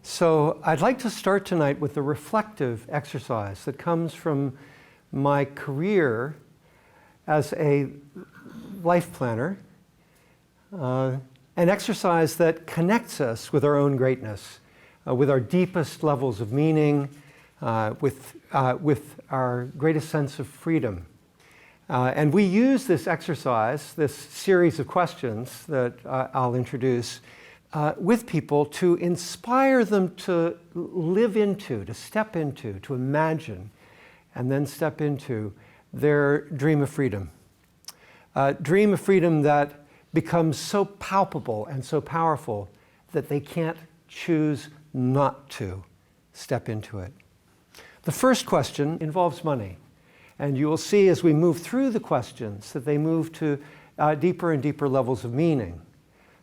So I'd like to start tonight with a reflective exercise that comes from my career as a life planner, an exercise that connects us with our own greatness, with our deepest levels of meaning, with our greatest sense of freedom. And we use this exercise, this series of questions that I'll introduce, with people to inspire them to live into, to step into, to imagine, and then step into their dream of freedom. Dream of freedom that becomes so palpable and so powerful that they can't choose not to step into it. The first question involves money. And you will see as we move through the questions that they move to deeper and deeper levels of meaning.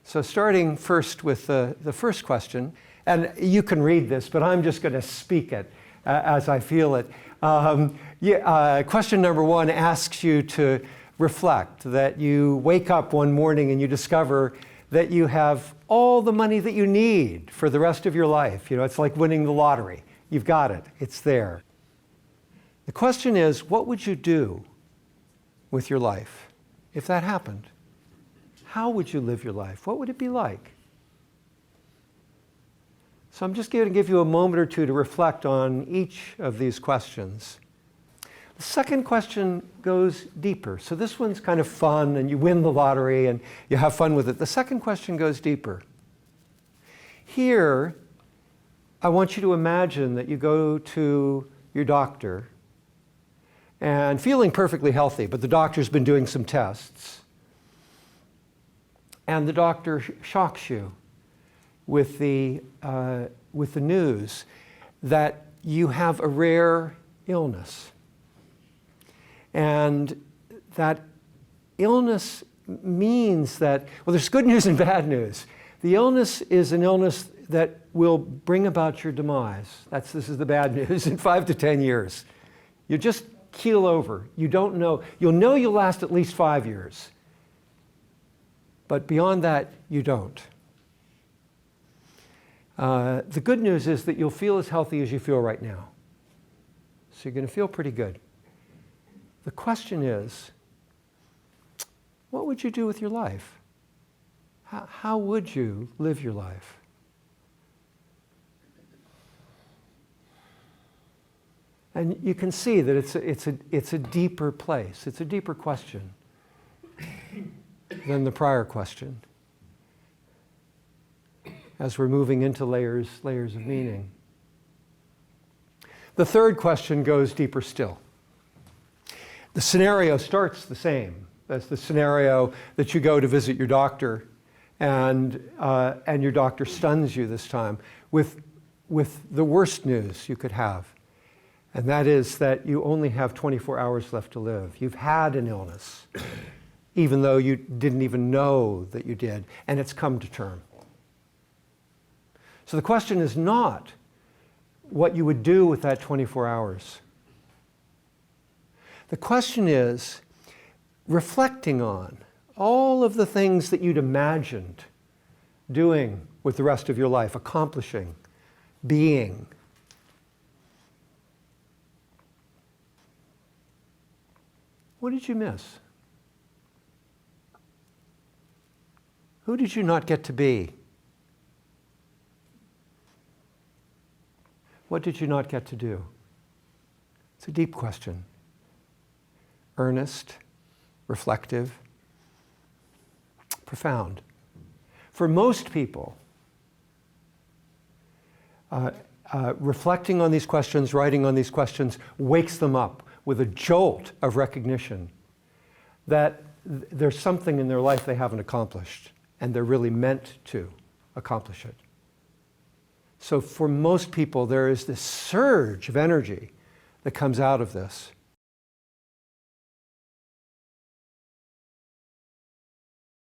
So starting first with the first question, and you can read this, but I'm just going to speak it as I feel it. Question number one asks you to reflect that you wake up one morning and you discover that you have all the money that you need for the rest of your life. You know, it's like winning the lottery. You've got it. It's there. The question is, what would you do with your life if that happened? How would you live your life? What would it be like? So I'm just going to give you a moment or two to reflect on each of these questions. The second question goes deeper. So this one's kind of fun, and you win the lottery, and you have fun with it. The second question goes deeper. Here, I want you to imagine that you go to your doctor and feeling perfectly healthy, but the doctor's been doing some tests. And the doctor shocks you with the news that you have a rare illness. And that illness means that, well, there's good news and bad news. The illness is an illness that will bring about your demise. This is the bad news in 5 to 10 years. You just keel over. You don't know. You'll know you'll last at least 5 years. But beyond that, you don't. The good news is that you'll feel as healthy as you feel right now. So you're going to feel pretty good. The question is, what would you do with your life? How would you live your life? And you can see that it's a deeper place. It's a deeper question than the prior question, as we're moving into layers of meaning. The third question goes deeper still. The scenario starts the same as the scenario that you go to visit your doctor, and your doctor stuns you this time with the worst news you could have. And that is that you only have 24 hours left to live. You've had an illness, even though you didn't even know that you did, and it's come to term. So the question is not what you would do with that 24 hours. The question is reflecting on all of the things that you'd imagined doing with the rest of your life, accomplishing, being. What did you miss? Who did you not get to be? What did you not get to do? It's a deep question. Earnest, reflective, profound. For most people, reflecting on these questions, writing on these questions, wakes them up with a jolt of recognition that there's something in their life they haven't accomplished, and they're really meant to accomplish it. So for most people, there is this surge of energy that comes out of this.